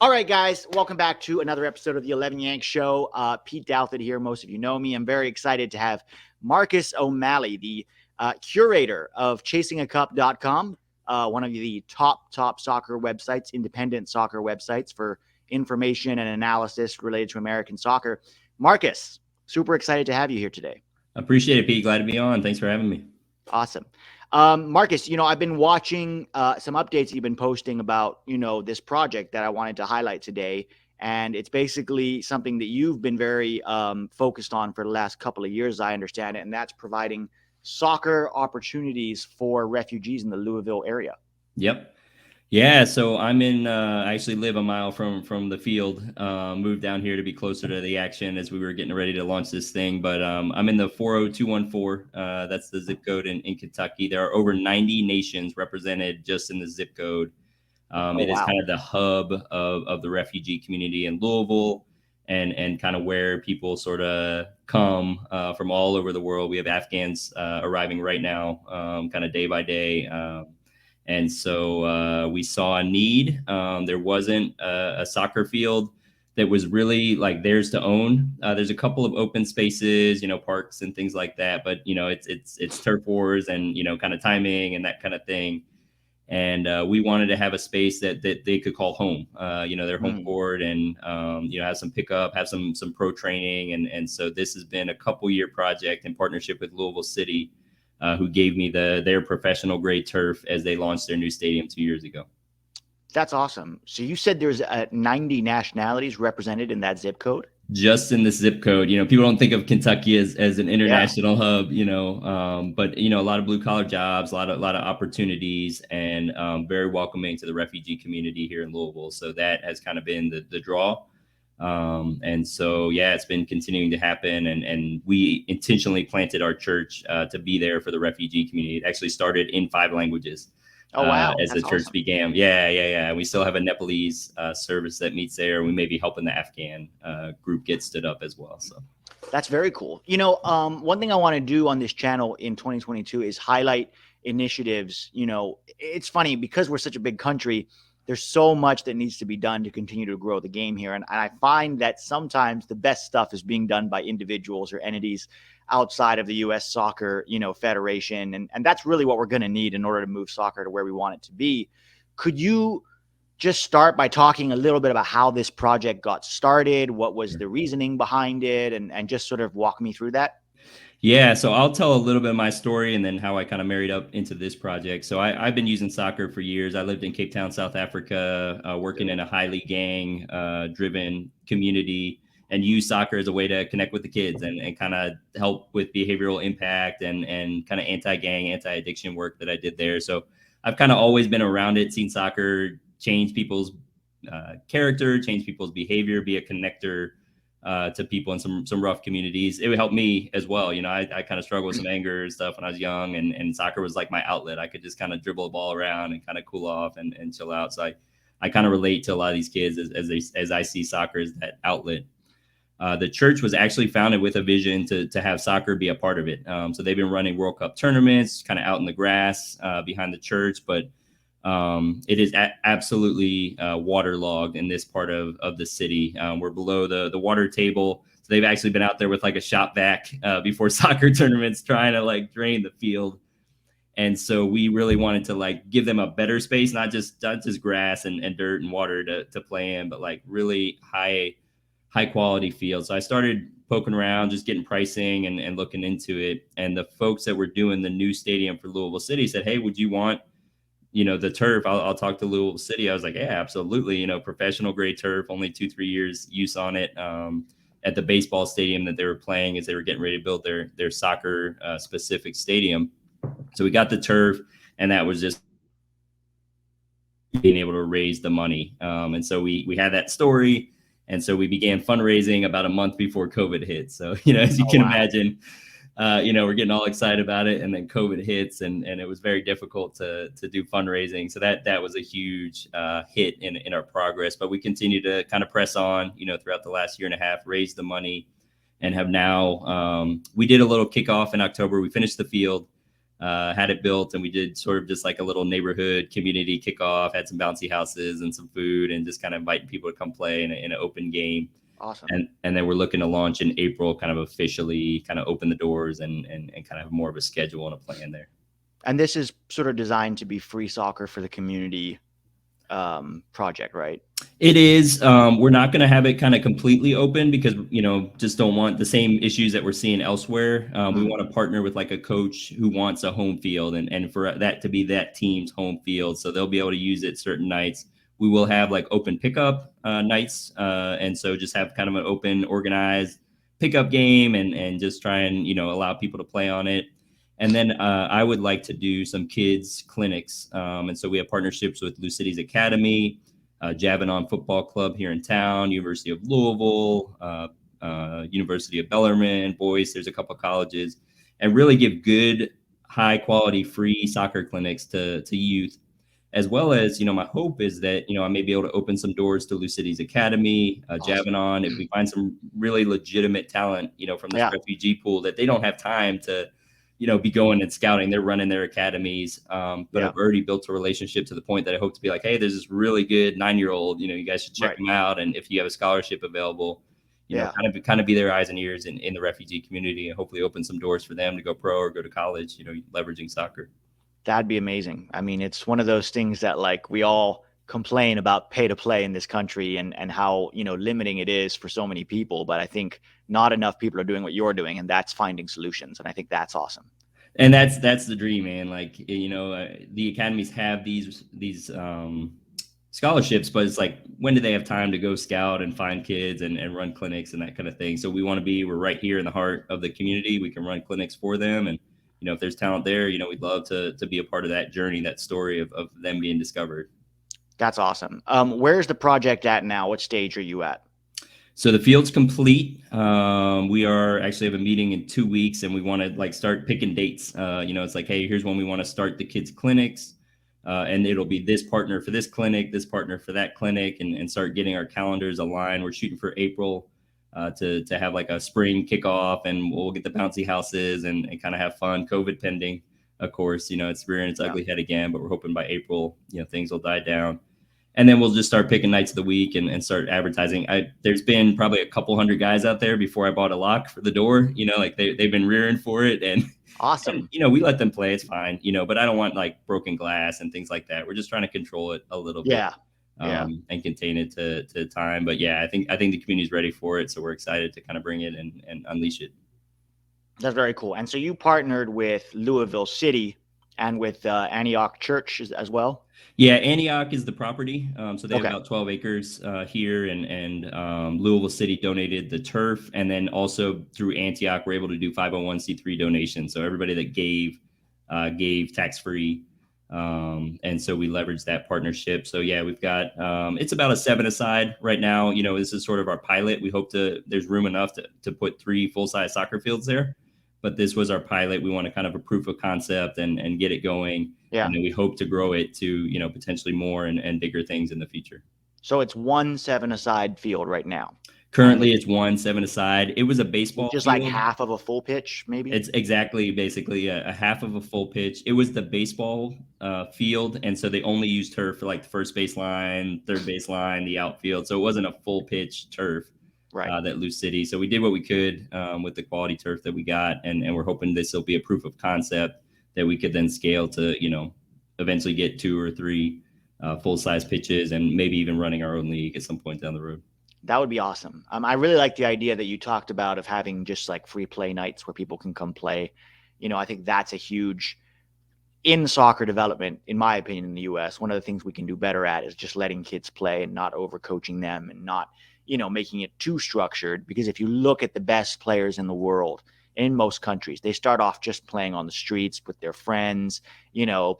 All right, guys, welcome back to another episode of the 11 Yank Show. Pete Douthit here. Most of you know me. I'm very excited to have Marcus O'Malley, the curator of ChasingACup.com, one of the top soccer websites, independent soccer websites for information and analysis related to American soccer. Marcus, super excited to have you here today. Appreciate it, Pete. Glad to be on. Thanks for having me. Awesome. Marcus, I've been watching some updates you've been posting about, this project that I wanted to highlight today. And it's basically something that you've been very focused on for the last couple of years, as I understand it. And that's providing soccer opportunities for refugees in the Louisville area. Yep. Yeah, so I'm in, I actually live a mile from the field, moved down here to be closer to the action as we were getting ready to launch this thing. But I'm in the 40214, that's the zip code in Kentucky. There are over 90 nations represented just in the zip code. It is kind of the hub of the refugee community in Louisville and kind of where people sort of come from all over the world. We have Afghans arriving right now, kind of day by day. And so we saw a need. There wasn't a soccer field that was really like theirs to own. There's a couple of open spaces, parks and things like that. But, it's turf wars and, kind of timing and that kind of thing. And we wanted to have a space that they could call home, their home court and, have some pickup, have some pro training. And so this has been a couple-year project in partnership with Louisville City, who gave me their professional grade turf as they launched their new stadium 2 years ago. That's awesome. So you said there's 90 nationalities represented in that zip code? Just in this zip code. People don't think of Kentucky as an international hub, but, a lot of blue collar jobs, a lot of opportunities, and very welcoming to the refugee community here in Louisville. So that has kind of been the draw. And so, it's been continuing to happen. And we intentionally planted our church to be there for the refugee community. It actually started in 5 languages. Oh, wow. As the church awesome. began. Yeah. We still have a Nepalese service that meets there. We may be helping the Afghan group get stood up as well. So that's very cool. One thing I want to do on this channel in 2022 is highlight initiatives. It's funny because we're such a big country. There's so much that needs to be done to continue to grow the game here. And I find that sometimes the best stuff is being done by individuals or entities outside of the U.S. Soccer, Federation. And that's really what we're going to need in order to move soccer to where we want it to be. Could you just start by talking a little bit about how this project got started? What was the reasoning behind it? And just sort of walk me through that? Yeah, so I'll tell a little bit of my story and then how I kind of married up into this project. So I've been using soccer for years. I lived in Cape Town, South Africa, working in a highly gang driven community, and use soccer as a way to connect with the kids and kind of help with behavioral impact and kind of anti-gang, anti-addiction work that I did there. So I've kind of always been around it, seen soccer change people's character, change people's behavior, be a connector to people in some rough communities. It would help me as well. I kind of struggled with some anger and stuff when I was young, and soccer was like my outlet. I could just kind of dribble the ball around and kind of cool off and chill out. So I kind of relate to a lot of these kids as I see soccer as that outlet. The church was actually founded with a vision to have soccer be a part of it. So they've been running World Cup tournaments kind of out in the grass behind the church, but it is absolutely waterlogged in this part of the city. We're below the water table. So they've actually been out there with like a shop vac before soccer tournaments trying to like drain the field. And so we really wanted to like give them a better space, not just grass and dirt and water to play in, but like really high quality field. So I started poking around, just getting pricing and looking into it. And the folks that were doing the new stadium for Louisville City said, hey, would you want, the turf? I'll talk to Louisville City. I was like, yeah, absolutely. Professional grade turf, only 2-3 years use on it at the baseball stadium that they were playing as they were getting ready to build their soccer specific stadium. So we got the turf, and that was just being able to raise the money. And so we had that story. And so we began fundraising about a month before COVID hit. So, as you can imagine, we're getting all excited about it, and then COVID hits, and it was very difficult to do fundraising. So that was a huge hit in our progress. But we continue to kind of press on, throughout the last year and a half, raise the money, and have now we did a little kickoff in October. We finished the field. had it built, and we did sort of just like a little neighborhood community kickoff, had some bouncy houses and some food, and just kind of inviting people to come play in an open game. Awesome. And then we're looking to launch in April, kind of officially kind of open the doors and kind of have more of a schedule and a plan there. And this is sort of designed to be free soccer for the community project, right? It is. We're not going to have it kind of completely open because, just don't want the same issues that we're seeing elsewhere. We want to partner with like a coach who wants a home field and for that to be that team's home field. So they'll be able to use it certain nights. We will have like open pickup nights. And so just have kind of an open, organized pickup game and just try and, allow people to play on it. And then I would like to do some kids clinics. And so we have partnerships with Lou City's Academy, Javanon Football Club here in town, University of Louisville, University of Bellarmine, Boyce. There's a couple of colleges, and really give good, high quality, free soccer clinics to youth, as well as, my hope is that, I may be able to open some doors to Lou City's Academy, Awesome. Javanon, if we find some really legitimate talent, from this refugee pool that they don't have time to, be going and scouting. They're running their academies, but I've already built a relationship to the point that I hope to be like, hey, there's this really good 9-year-old, you guys should check them out. And if you have a scholarship available, kind of be their eyes and ears in the refugee community, and hopefully open some doors for them to go pro or go to college, leveraging soccer. That'd be amazing. I mean, it's one of those things that like we all complain about pay to play in this country and how, limiting it is for so many people. But I think not enough people are doing what you're doing, and that's finding solutions. And I think that's awesome. And that's the dream, man. Like, the academies have these scholarships, but it's like, when do they have time to go scout and find kids and run clinics and that kind of thing? So we're right here in the heart of the community. We can run clinics for them. And, if there's talent there, we'd love to be a part of that journey, that story of them being discovered. That's awesome. Where's the project at now? What stage are you at? So the field's complete. We are actually have a meeting in 2 weeks, and we want to like start picking dates. It's like, hey, here's when we want to start the kids' clinics, and it'll be this partner for this clinic, this partner for that clinic, and start getting our calendars aligned. We're shooting for April to have like a spring kickoff, and we'll get the bouncy houses and kind of have fun. COVID pending, of course. It's rearing its ugly head again, but we're hoping by April, things will die down. And then we'll just start picking nights of the week and start advertising. There's been probably a couple hundred guys out there before I bought a lock for the door, like they've been rearing for it. And awesome. And, we let them play. It's fine, but I don't want like broken glass and things like that. We're just trying to control it a little bit. And contain it to time. But yeah, I think the community's ready for it. So we're excited to kind of bring it and unleash it. That's very cool. And so you partnered with Louisville City and with Antioch Church as well? Yeah, Antioch is the property. So they have about 12 acres here, and Louisville City donated the turf. And then also through Antioch, we're able to do 501c3 donations. So everybody that gave tax-free. And so we leveraged that partnership. So yeah, we've got, it's about a 7-a-side right now. This is sort of our pilot. We hope there's room enough to put 3 full-size soccer fields there. But this was our pilot. We want to kind of a proof of concept and get it going. Yeah. And then we hope to grow it to, potentially more and bigger things in the future. So it's 1 7-a-side field right now. Currently, it's 1 7-a-side. It was a baseball just field. Like half of a full pitch, maybe? It's exactly basically a half of a full pitch. It was the baseball field, and so they only used turf for like the first baseline, third baseline, the outfield. So it wasn't a full pitch turf. Right. That Lou City. So we did what we could with the quality turf that we got, and we're hoping this will be a proof of concept that we could then scale to, eventually get 2 or 3 full-size pitches and maybe even running our own league at some point down the road. That would be awesome. I really like the idea that you talked about of having just like free play nights where people can come play. I think that's a huge in soccer development, in my opinion, in the U.S. One of the things we can do better at is just letting kids play and not overcoaching them and not, making it too structured. Because if you look at the best players in the world, in most countries, they start off just playing on the streets with their friends,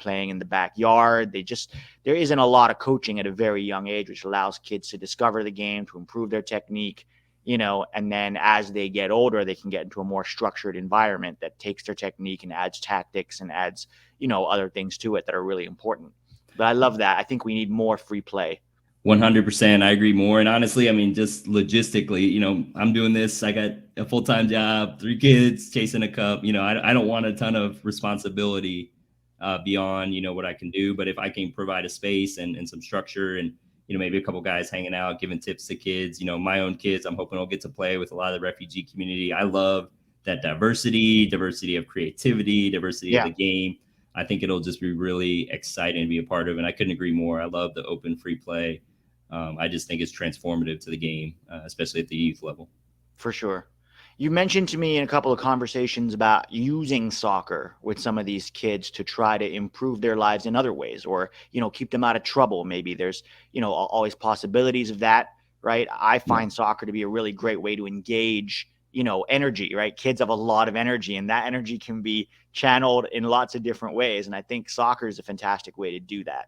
playing in the backyard. There isn't a lot of coaching at a very young age, which allows kids to discover the game, to improve their technique, and then as they get older, they can get into a more structured environment that takes their technique and adds tactics and adds, other things to it that are really important. But I love that. I think we need more free play. 100%. I agree more. And honestly, I mean, just logistically, I'm doing this. I got a full-time job, 3 kids, chasing a cup. I don't want a ton of responsibility beyond, what I can do. But if I can provide a space and some structure and, maybe a couple guys hanging out, giving tips to kids, my own kids, I'm hoping I'll get to play with a lot of the refugee community. I love that diversity of creativity, diversity of Yeah, the game. I think it'll just be really exciting to be a part of. And I couldn't agree more. I love the open free play. I just think it's transformative to the game, especially at the youth level. for sure. You mentioned to me in a couple of conversations about using soccer with some of these kids to try to improve their lives in other ways, or, keep them out of trouble. Maybe there's, always possibilities of that, right? I Yeah. find soccer to be a really great way to engage, energy, right? Kids have a lot of energy, and that energy can be channeled in lots of different ways. And I think soccer is a fantastic way to do that.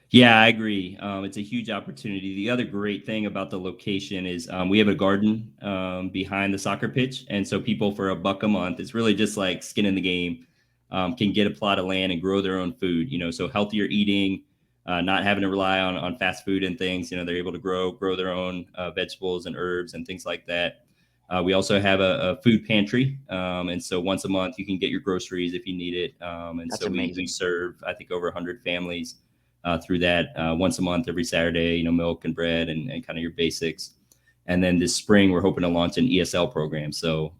Yeah, I agree. It's a huge opportunity. The other great thing about the location is we have a garden behind the soccer pitch. And so people for $1 a month, it's really just like skin in the game, can get a plot of land and grow their own food, so healthier eating, not having to rely on fast food and things. They're able to grow their own vegetables and herbs and things like that. We also have a food pantry. And so once a month, you can get your groceries if you need it. And That's so we amazing. serve, I think, over 100 families through that once a month, every Saturday, milk and bread and kind of your basics. And then this spring, we're hoping to launch an ESL program. So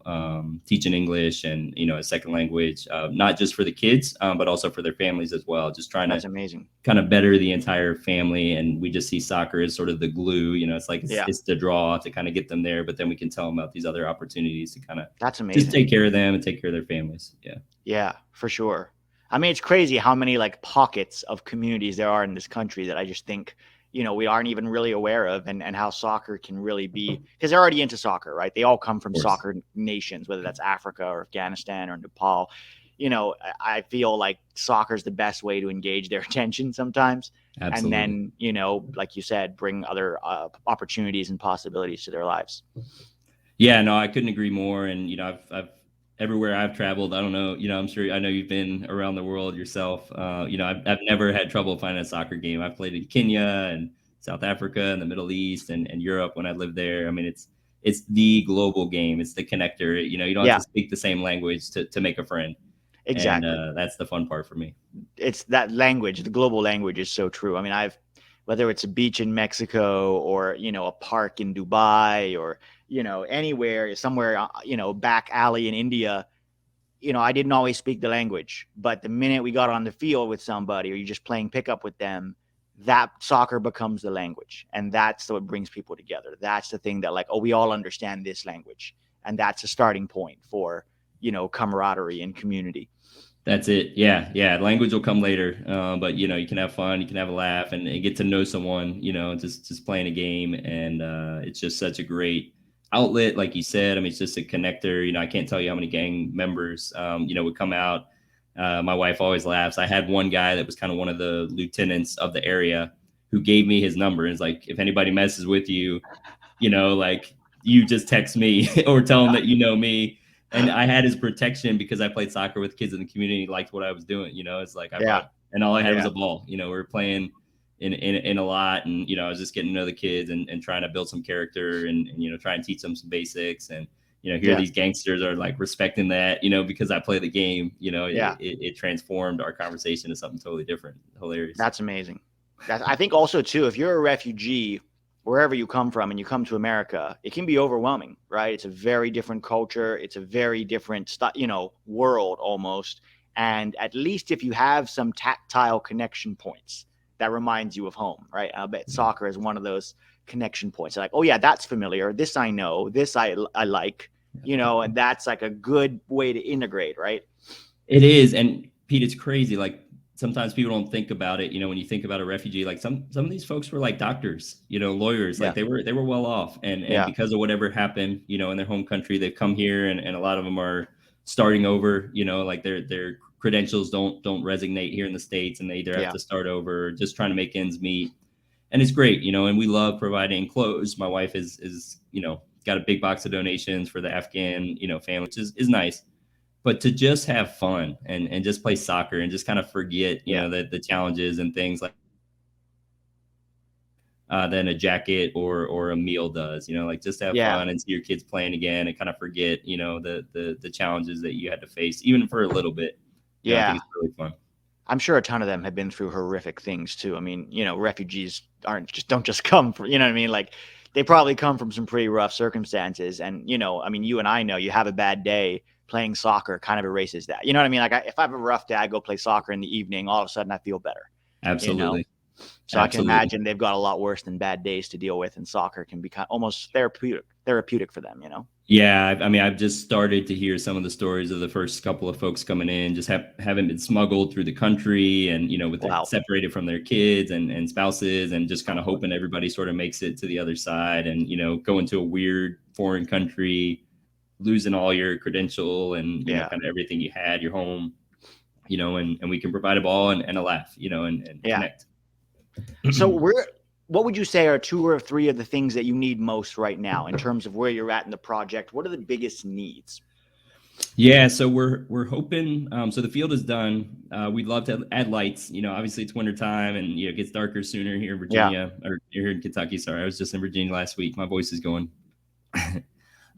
teaching English and, a second language, not just for the kids, but also for their families as well. Just trying to That's amazing. kind of better the entire family. And we just see soccer as sort of the glue, it's like Yeah, it's the draw to kind of get them there. But then we can tell them about these other opportunities to kind of that's just amazing. take care of them and take care of their families. Yeah. Yeah, for sure. I mean, it's crazy how many like pockets of communities there are in this country that I just think, we aren't even really aware of, and how soccer can really be, because they're already into soccer, right? They all come Of from course. soccer nations, whether that's Africa or Afghanistan or Nepal. I feel like soccer is the best way to engage their attention sometimes. And Absolutely. then, like you said, bring other opportunities and possibilities to their lives. Yeah, no, I couldn't agree more. And I've everywhere I've traveled, I don't know, I'm sure I know you've been around the world yourself. I've never had trouble finding a soccer game. I've played in Kenya and South Africa and the Middle East and Europe when I lived there. I mean, it's the global game. It's the connector. You don't have Yeah, to speak the same language to make a friend, and exactly. that's the fun part for me. It's that language, the global language is so true. I mean, whether it's a beach in Mexico or, a park in Dubai or, anywhere, somewhere, back alley in India, I didn't always speak the language, but the minute we got on the field with somebody or you're just playing pickup with them, that soccer becomes the language. And that's what brings people together. That's the thing that, like, oh, we all understand this language. And that's a starting point for, camaraderie and community. That's it. Yeah, yeah. Language will come later, but you can have fun, you can have a laugh, and get to know someone. Just playing a game, and it's just such a great outlet, like you said. I mean, it's just a connector. I can't tell you how many gang members, would come out. My wife always laughs. I had one guy that was kind of one of the lieutenants of the area who gave me his number. And it's like, if anybody messes with you, like you just text me or tell him that you know me. And I had his protection because I played soccer with kids in the community, liked what I was doing. It's like I Yeah. brought, and all I had was Yeah. a ball. We were playing in a lot, and I was just getting to know the kids and trying to build some character and try and teach them some basics. And here Yeah. these gangsters are like respecting that, because I play the game. Yeah. It transformed our conversation to something totally different. Hilarious. That's amazing. I think also too, if you're a refugee, wherever you come from, and you come to America, it can be overwhelming, right? It's a very different culture. It's a very different, world almost. And at least if you have some tactile connection points, that reminds you of home, right? I bet soccer is one of those connection points. Like, oh yeah, that's familiar. This I know. This I like, and that's like a good way to integrate, right? It is. And Pete, it's crazy. Like sometimes people don't think about it. When you think about a refugee, like some of these folks were like doctors, lawyers, like Yeah. they were well off. And Yeah. because of whatever happened, in their home country, they've come here and a lot of them are starting over, like their credentials don't resonate here in the States and they either have Yeah. to start over or just trying to make ends meet. And it's great, and we love providing clothes. My wife is, got a big box of donations for the Afghan, family, which is nice, but to just have fun and just play soccer and just kind of forget, Yeah. the challenges and things like than a jacket or a meal does. Like just have Yeah. fun and see your kids playing again and kind of forget, the challenges that you had to face, even for a little bit. I think Yeah. it's really fun. I'm sure a ton of them have been through horrific things too. I mean, refugees don't just come from, you know what I mean? Like they probably come from some pretty rough circumstances. And, I mean, you and I know you have a bad day, playing soccer kind of erases that. You know what I mean? Like if I have a rough day, I go play soccer in the evening, all of a sudden I feel better, you know? Absolutely. So I can Absolutely. imagine they've got a lot worse than bad days to deal with, and soccer can be almost therapeutic for them. Yeah, I mean, I've just started to hear some of the stories of the first couple of folks coming in, just haven't been smuggled through the country, and with their Wow. separated from their kids and spouses, and just kind of hoping everybody sort of makes it to the other side, and going to a weird foreign country, losing all your credential and Yeah. kind of everything you had, your home, and we can provide a ball and a laugh, and Yeah. connect. So what would you say are 2 or 3 of the things that you need most right now in terms of where you're at in the project? What are the biggest needs? Yeah, so we're hoping. So the field is done. We'd love to add lights. Obviously it's winter time, and it gets darker sooner here in Yeah. Virginia or here in Kentucky. Sorry, I was just in Virginia last week. My voice is going.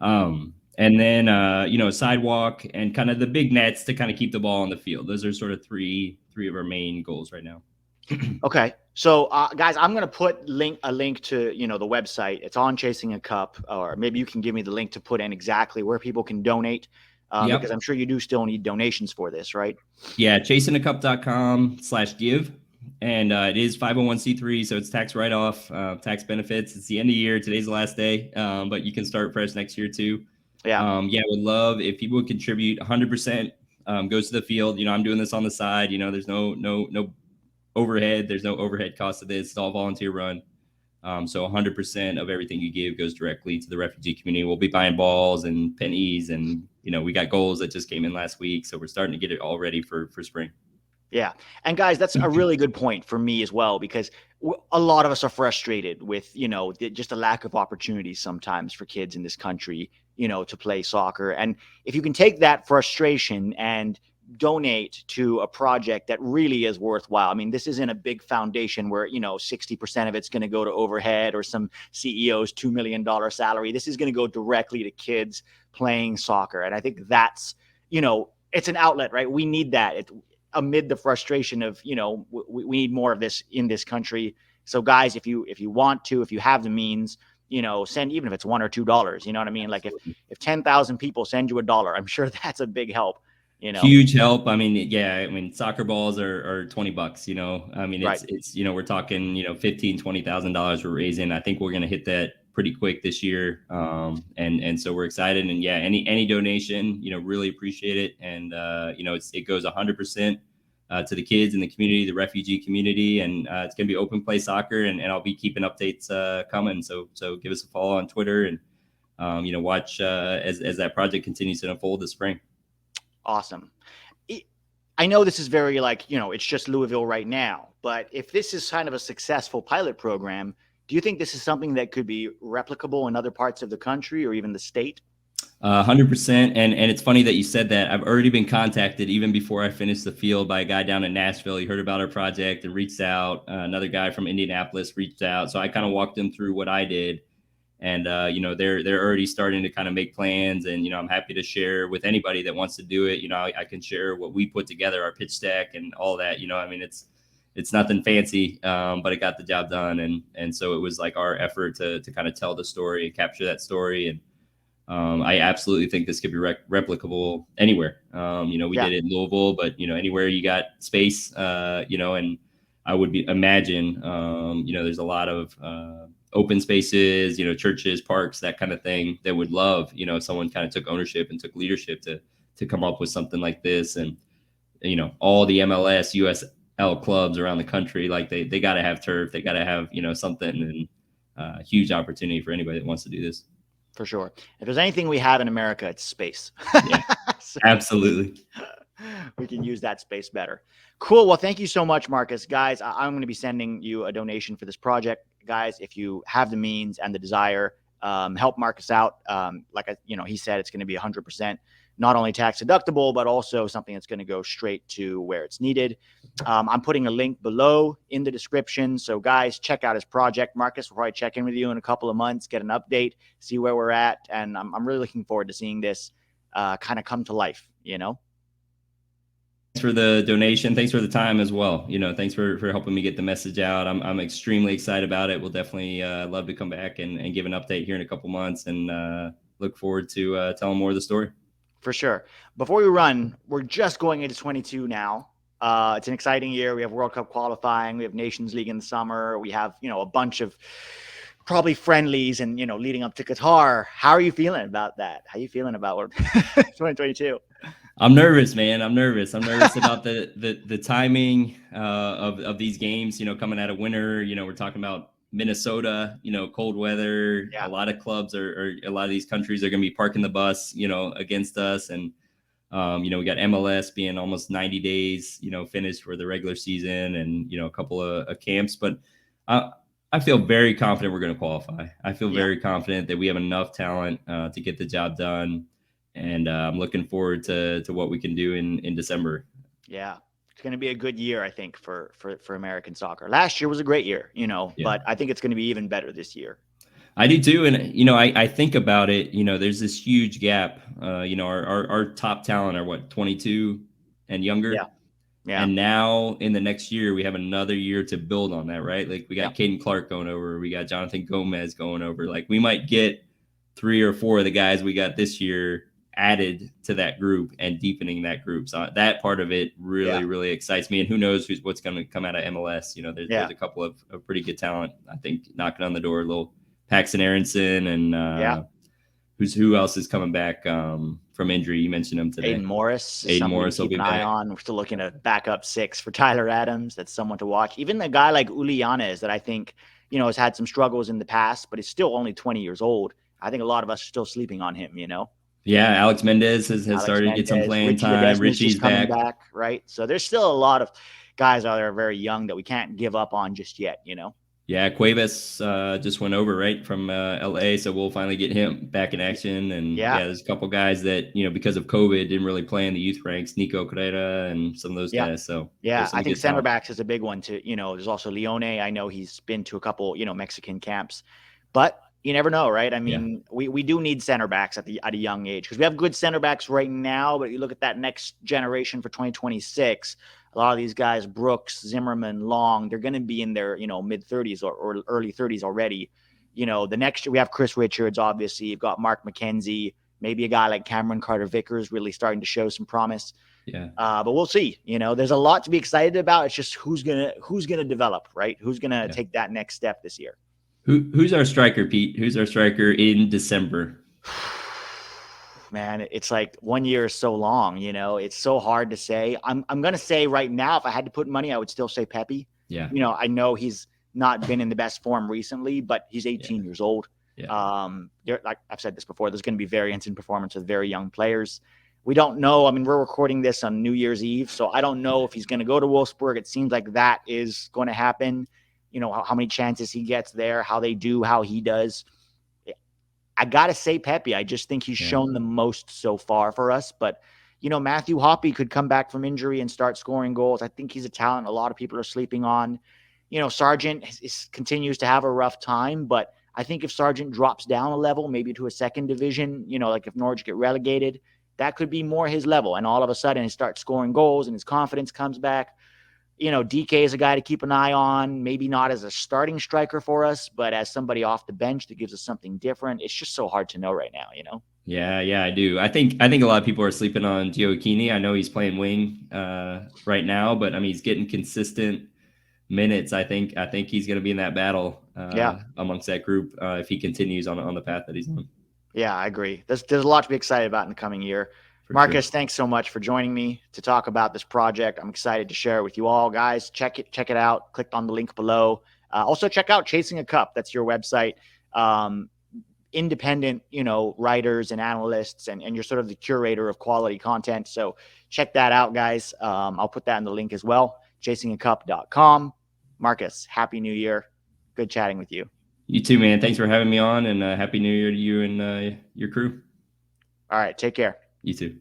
And then a sidewalk and kind of the big nets to kind of keep the ball on the field. Those are sort of three of our main goals right now. Okay. So, guys, I'm going to put a link to, the website. It's on Chasing a Cup, or maybe you can give me the link to put in exactly where people can donate, Yep. because I'm sure you do still need donations for this, right? Yeah, chasingacup.com/give. And it is 501c3, so it's tax write-off, tax benefits. It's the end of the year. Today's the last day, but you can start fresh next year too. Yeah. Yeah, would love if people would contribute. 100% goes to the field. I'm doing this on the side. There's no overhead. There's no overhead cost of this. It's all volunteer run. So 100% of everything you give goes directly to the refugee community. We'll be buying balls and pennies, and we got goals that just came in last week, so we're starting to get it all ready for spring. Yeah. And guys, that's a really good point for me as well, because a lot of us are frustrated with, just a lack of opportunities sometimes for kids in this country, to play soccer. And if you can take that frustration and donate to a project that really is worthwhile. I mean, this isn't a big foundation where, 60% of it's going to go to overhead or some CEO's $2 million salary. This is going to go directly to kids playing soccer. And I think that's, it's an outlet, right? We need that. Amid the frustration of, we need more of this in this country. So guys, if you want to, if you have the means, send, even if it's $1 or $2, you know what I mean? Absolutely. Like if 10,000 people send you $1, I'm sure that's a big help. Huge help. I mean, yeah, I mean, soccer balls are $20, I mean, right. it's, we're talking, $15,000-$20,000 we're raising. I think we're going to hit that pretty quick this year. And so we're excited, and yeah, any donation, really appreciate it. And, it goes 100% to the kids in the community, the refugee community, and it's going to be open play soccer, and I'll be keeping updates coming. So give us a follow on Twitter, and, watch as that project continues to unfold this spring. Awesome. I know this is very it's just Louisville right now, but if this is kind of a successful pilot program, do you think this is something that could be replicable in other parts of the country or even the state? 100%. And it's funny that you said that. I've already been contacted even before I finished the field by a guy down in Nashville. He heard about our project and reached out. Another guy from Indianapolis reached out. So I kind of walked him through what I did. And, they're already starting to kind of make plans. And, I'm happy to share with anybody that wants to do it. I can share what we put together, our pitch deck and all that. I mean, it's nothing fancy, but it got the job done. And so it was like our effort to kind of tell the story and capture that story. And I absolutely think this could be replicable anywhere. We did it in Louisville, but, anywhere you got space, and I would imagine, there's a lot of open spaces, churches, parks, that kind of thing, that would love, if someone kind of took ownership and took leadership to come up with something like this. And, all the MLS, USL clubs around the country, like they got to have turf, they got to have, something, and huge opportunity for anybody that wants to do this. For sure. If there's anything we have in America, it's space. Yeah, so absolutely. We can use that space better. Cool. Well, thank you so much, Marcus. Guys, I'm going to be sending you a donation for this project. Guys, if you have the means and the desire, help Marcus out. He said, it's going to be 100%. not only tax deductible, but also something that's going to go straight to where it's needed. I'm putting a link below in the description. So guys, check out his project. Marcus will probably check in with you in a couple of months, get an update, see where we're at. And I'm really looking forward to seeing this kind of come to life, you know? Thanks for the donation. Thanks for the time as well. Thanks for helping me get the message out. I'm extremely excited about it. We'll definitely love to come back and give an update here in a couple months, and look forward to telling more of the story. For sure. Before we run, we're just going into 22 now. It's an exciting year. We have World Cup qualifying. We have Nations League in the summer. We have, a bunch of probably friendlies and, leading up to Qatar. How are you feeling about that? How are you feeling about 2022? I'm nervous, man. I'm nervous about the timing of these games, coming out of winter. We're talking about Minnesota, cold weather. Yeah. A lot of clubs or a lot of these countries are going to be parking the bus, against us. And, we got MLS being almost 90 days, finished for the regular season, and, a couple of camps. But I feel very confident we're going to qualify. I feel very confident that we have enough talent to get the job done. And I'm looking forward to what we can do in December. Yeah, it's going to be a good year, I think, for American soccer. Last year was a great year, but I think it's going to be even better this year. I do too. And, I think about it, there's this huge gap. Our top talent are 22 and younger. Yeah. Yeah. And now in the next year, we have another year to build on that, right? Like we got Caden Clark going over. We got Jonathan Gomez going over. Like we might get 3 or 4 of the guys we got this year added to that group and deepening that group. So that part of it really excites me. And who knows what's going to come out of MLS. There's a couple of pretty good talent, I think, knocking on the door. Little Paxton Aronson and who else is coming back from injury? You mentioned him today. Aiden Morris will keep be an back. eye on. We're still looking at backup 6 for Tyler Adams. That's someone to watch. Even a guy like Uli Yanez that I think, has had some struggles in the past, but is still only 20 years old. I think a lot of us are still sleeping on him, Yeah, Alex Mendez has started to get some playing time. Richie's coming back, right? So there's still a lot of guys out there very young that we can't give up on just yet, Yeah, Cuevas just went over, right, from LA, so we'll finally get him back in action. And there's a couple guys that, because of COVID didn't really play in the youth ranks, Nico Carrera and some of those guys. So I think center backs is a big one too. There's also Leone. I know he's been to a couple, Mexican camps, but you never know, right? I mean, we do need center backs at a young age, because we have good center backs right now, but you look at that next generation for 2026, a lot of these guys, Brooks, Zimmerman, Long, they're going to be in their, mid 30s or early 30s already. The next year we have Chris Richards, obviously. You've got Mark McKenzie, maybe a guy like Cameron Carter-Vickers really starting to show some promise. Yeah. But we'll see. There's a lot to be excited about. It's just who's gonna develop, right? Who's gonna take that next step this year? Who's our striker, Pete? Who's our striker in December? Man, it's like 1 year is so long, it's so hard to say. I'm going to say right now, if I had to put money, I would still say Pepe. Yeah. I know he's not been in the best form recently, but he's 18 years old. Yeah. Like I've said this before, there's going to be variance in performance with very young players. We don't know. I mean, we're recording this on New Year's Eve, so I don't know if he's going to go to Wolfsburg. It seems like that is going to happen. How many chances he gets there, how they do, how he does. I got to say Pepe. I just think he's shown the most so far for us. But, Matthew Hoppe could come back from injury and start scoring goals. I think he's a talent a lot of people are sleeping on. Sargent continues to have a rough time. But I think if Sargent drops down a level, maybe to a second division, like if Norwich get relegated, that could be more his level. And all of a sudden he starts scoring goals and his confidence comes back. DK is a guy to keep an eye on, maybe not as a starting striker for us, but as somebody off the bench that gives us something different. It's just so hard to know right now, Yeah, I do. I think a lot of people are sleeping on Gioacchini. I know he's playing wing right now, but I mean, he's getting consistent minutes. I think he's going to be in that battle amongst that group if he continues on the path that he's on. Yeah, I agree. There's a lot to be excited about in the coming year. Marcus, thanks so much for joining me to talk about this project. I'm excited to share it with you all. Guys, check it out. Click on the link below. Also, check out Chasing a Cup. That's your website. Independent, writers and analysts, and you're sort of the curator of quality content. So check that out, guys. I'll put that in the link as well. chasingacup.com. Marcus, Happy New Year. Good chatting with you. You too, man. Thanks for having me on, and Happy New Year to you and your crew. All right. Take care. You too.